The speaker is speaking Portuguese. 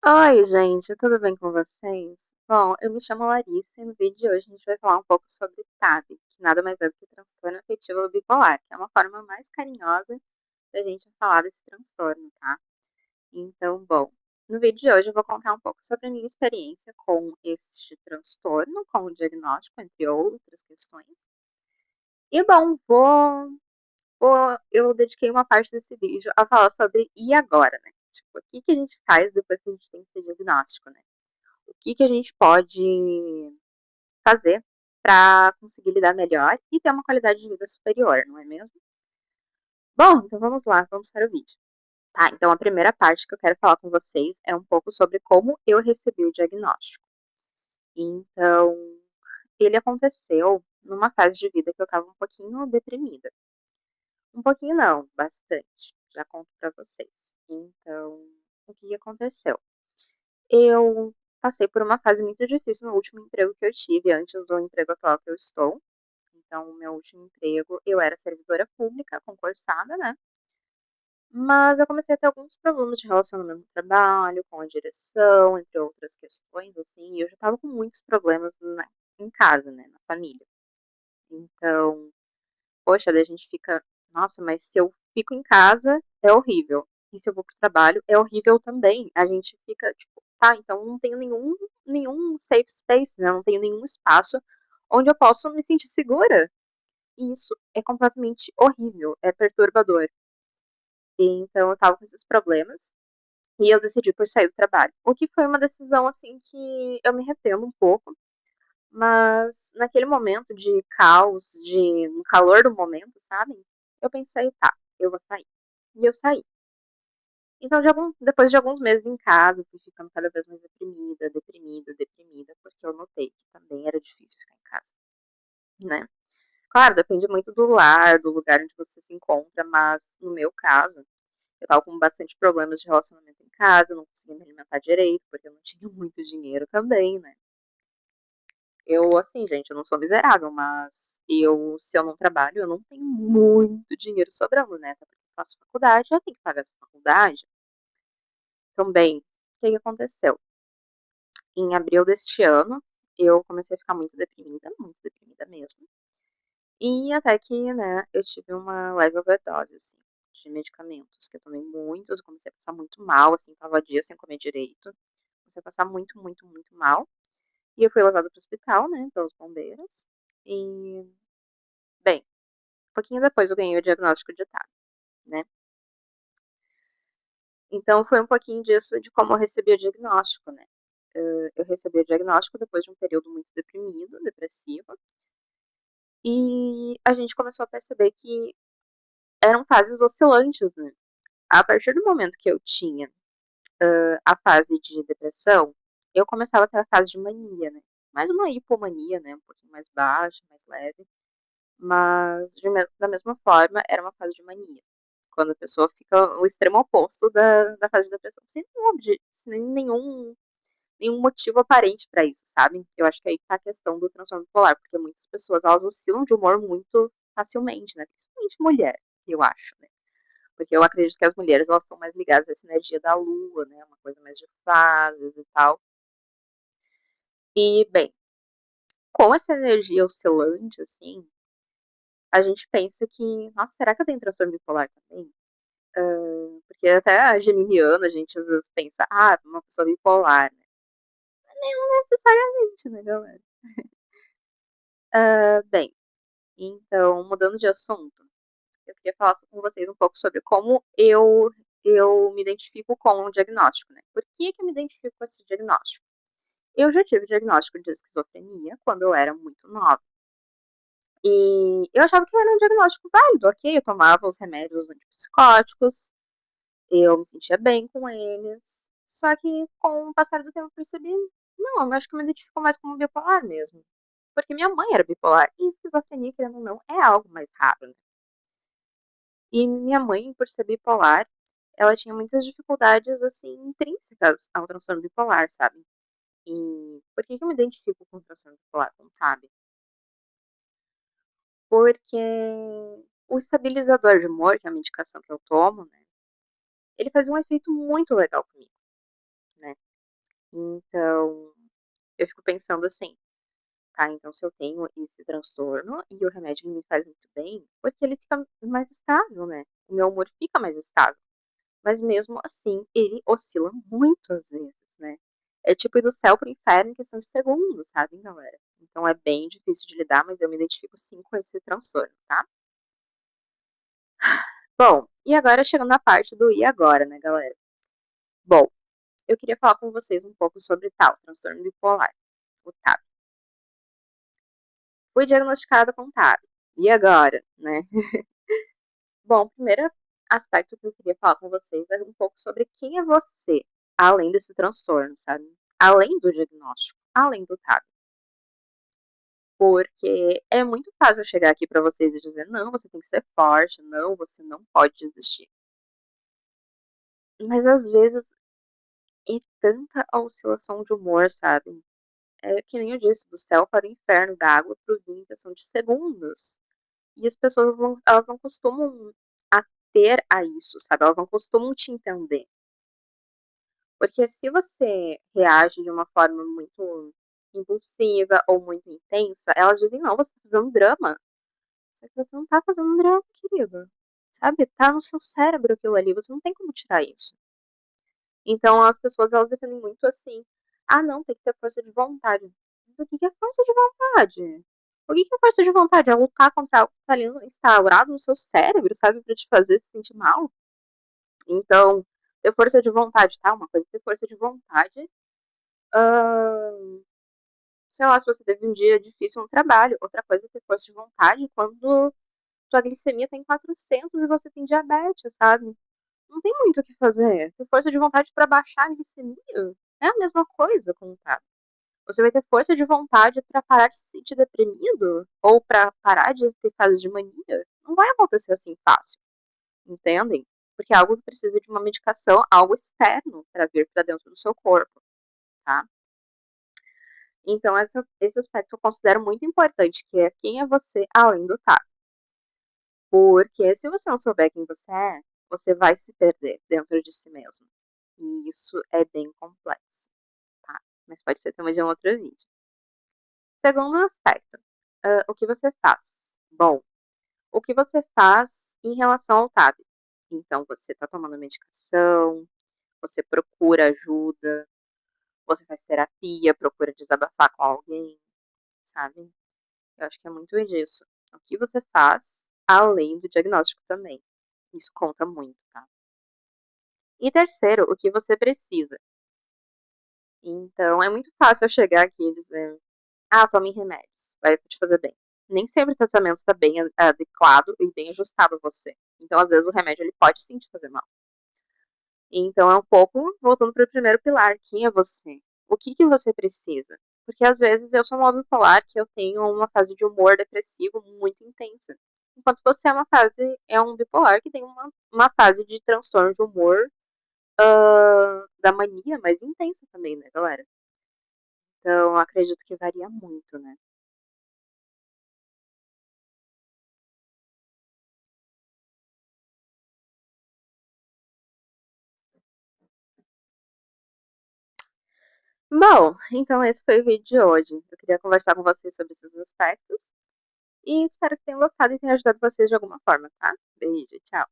Oi, gente, tudo bem com vocês? Bom, eu me chamo Larissa e no vídeo de hoje a gente vai falar um pouco sobre TAB, que nada mais é do que transtorno afetivo bipolar, que é uma forma mais carinhosa da gente falar desse transtorno, tá? Então, bom, no vídeo de hoje eu vou contar um pouco sobre a minha experiência com este transtorno, com o diagnóstico, entre outras questões. E, bom, eu dediquei uma parte desse vídeo a falar sobre e agora, né? Tipo, o que a gente faz depois que a gente tem esse diagnóstico, né? O que a gente pode fazer para conseguir lidar melhor e ter uma qualidade de vida superior, não é mesmo? Bom, então vamos lá, vamos para o vídeo. Tá, então a primeira parte que eu quero falar com vocês é um pouco sobre como eu recebi o diagnóstico. Então, ele aconteceu numa fase de vida que eu estava um pouquinho deprimida. Um pouquinho não, bastante. Já conto para vocês. Então, o que aconteceu? Eu passei por uma fase muito difícil no último emprego que eu tive, antes do emprego atual que eu estou. Então, o meu último emprego, eu era servidora pública, concursada, né? Mas eu comecei a ter alguns problemas de relacionamento no trabalho, com a direção, entre outras questões, assim, e eu já estava com muitos problemas em casa, né, na família. Então, poxa, daí a gente fica, nossa, mas se eu fico em casa, é horrível. E se eu vou pro trabalho, é horrível também. A gente fica, tipo, tá, então não tenho nenhum safe space, né? Não tenho nenhum espaço onde eu posso me sentir segura. E isso é completamente horrível, é perturbador. E então eu tava com esses problemas e eu decidi por sair do trabalho. O que foi uma decisão, assim, que eu me arrependo um pouco, mas naquele momento de caos, no calor do momento, sabe? Eu pensei, tá, eu vou sair. E eu saí. Então, depois de alguns meses em casa, eu fui ficando cada vez mais deprimida, porque eu notei que também era difícil ficar em casa, né? Claro, depende muito do lar, do lugar onde você se encontra, mas no meu caso, eu tava com bastante problemas de relacionamento em casa, não conseguia me alimentar direito, porque eu não tinha muito dinheiro também, né? Eu, assim, gente, eu não sou miserável, mas se eu não trabalho, eu não tenho muito dinheiro sobrando, né? Até porque eu faço faculdade, eu tenho que pagar essa faculdade. Então, bem, o que aconteceu? Em abril deste ano, eu comecei a ficar muito deprimida mesmo. E até que, né, eu tive uma leve overdose, assim, de medicamentos, que eu tomei muitos, eu comecei a passar muito mal, assim, tava dias sem comer direito. Comecei a passar muito mal. E eu fui levada para o hospital, né, pelos bombeiros. E, bem, um pouquinho depois eu ganhei o diagnóstico de TAB, né? Então foi um pouquinho disso de como eu recebi o diagnóstico, né? Eu recebi o diagnóstico depois de um período muito deprimido, depressivo, e a gente começou a perceber que eram fases oscilantes, né? A partir do momento que eu tinha a fase de depressão, eu começava a ter a fase de mania, né? Mais uma hipomania, né? Um pouquinho mais baixa, mais leve. Mas, da mesma forma, era uma fase de mania. Quando a pessoa fica o extremo oposto da fase de depressão. Sem nenhum motivo aparente para isso, sabe? Eu acho que aí tá a questão do transtorno bipolar, porque muitas pessoas, elas oscilam de humor muito facilmente, né? Principalmente mulher, eu acho, né? Porque eu acredito que as mulheres, elas são mais ligadas a essa energia da lua, né? Uma coisa mais de fases e tal. E, bem, com essa energia oscilante, assim, a gente pensa que, nossa, será que eu tenho transtorno bipolar também? Porque até a geminiana, a gente às vezes pensa, ah, uma pessoa bipolar, né? Não necessariamente, né, galera? Bem, então, mudando de assunto, eu queria falar com vocês um pouco sobre como eu me identifico com o diagnóstico, né? Por que eu me identifico com esse diagnóstico? Eu já tive diagnóstico de esquizofrenia quando eu era muito nova. E eu achava que era um diagnóstico válido, ok? Eu tomava os remédios antipsicóticos, eu me sentia bem com eles. Só que com o passar do tempo eu percebi, não, eu acho que eu me identifico mais como bipolar mesmo. Porque minha mãe era bipolar e esquizofrenia, querendo ou não, é algo mais raro, né? E minha mãe, por ser bipolar, ela tinha muitas dificuldades, assim, intrínsecas ao transtorno bipolar, sabe? E por que eu me identifico com o transtorno bipolar, não sabe? Porque o estabilizador de humor, que é a medicação que eu tomo, né? Ele faz um efeito muito legal comigo, né? Então, eu fico pensando assim, tá? Então, se eu tenho esse transtorno e o remédio me faz muito bem, porque ele fica mais estável, né? O meu humor fica mais estável. Mas mesmo assim, ele oscila muito às vezes, né? É tipo ir do céu pro inferno em questão de segundos, sabe, galera? Então é bem difícil de lidar, mas eu me identifico sim com esse transtorno, tá? Bom, e agora chegando na parte do e agora, né, galera? Bom, eu queria falar com vocês um pouco sobre tal, transtorno bipolar, o TAB. Fui diagnosticada com TAB. E agora, né? Bom, o primeiro aspecto que eu queria falar com vocês é um pouco sobre quem é você, além desse transtorno, sabe? Além do diagnóstico, além do TAB. Porque é muito fácil eu chegar aqui para vocês e dizer, não, você tem que ser forte, não, você não pode desistir. Mas às vezes é tanta a oscilação de humor, sabe? É que nem eu disse, do céu para o inferno, da água para o vinho, em questão de segundos. E as pessoas não, elas não costumam ter a isso, sabe? Elas não costumam te entender. Porque se você reage de uma forma muito impulsiva ou muito intensa, elas dizem, não, você tá fazendo drama. Só que você não tá fazendo drama, querido. Sabe? Tá no seu cérebro aquilo ali, você não tem como tirar isso. Então as pessoas elas defendem muito assim, ah não, tem que ter força de vontade. Mas o que é força de vontade? O que é força de vontade? É lutar contra algo que tá ali instaurado no seu cérebro, sabe? Pra te fazer se sentir mal. Então, ter força de vontade, tá? Uma coisa é ter força de vontade. Sei lá, se você teve um dia difícil no trabalho. Outra coisa é ter força de vontade quando tua glicemia tá em 400 e você tem diabetes, sabe? Não tem muito o que fazer. Ter força de vontade para baixar a glicemia é a mesma coisa com o TAB. Você vai ter força de vontade para parar de se sentir deprimido ou para parar de ter fases de mania. Não vai acontecer assim fácil, entendem? Porque é algo que precisa de uma medicação, algo externo para vir para dentro do seu corpo, tá? Então, esse aspecto eu considero muito importante, que é quem é você além do TAB. Porque se você não souber quem você vai se perder dentro de si mesmo. E isso é bem complexo, tá? Mas pode ser tema de um outro vídeo. Segundo aspecto, o que você faz? Bom, o que você faz em relação ao TAB? Então, você está tomando medicação, você procura ajuda, você faz terapia, procura desabafar com alguém, sabe? Eu acho que é muito disso. O que você faz além do diagnóstico também. Isso conta muito, tá? E terceiro, o que você precisa. Então, é muito fácil eu chegar aqui e dizer, ah, tome remédios, vai te fazer bem. Nem sempre o tratamento está bem adequado e bem ajustado a você. Então, às vezes, o remédio ele pode sim te fazer mal. Então, é um pouco voltando para o primeiro pilar, quem é você? O que, que você precisa? Porque às vezes eu sou uma bipolar que eu tenho uma fase de humor depressivo muito intensa. Enquanto você é um bipolar que tem uma fase de transtorno de humor da mania mais intensa também, né, galera? Então, acredito que varia muito, né? Bom, então esse foi o vídeo de hoje. Eu queria conversar com vocês sobre esses aspectos e espero que tenham gostado e tenha ajudado vocês de alguma forma, tá? Beijo, tchau.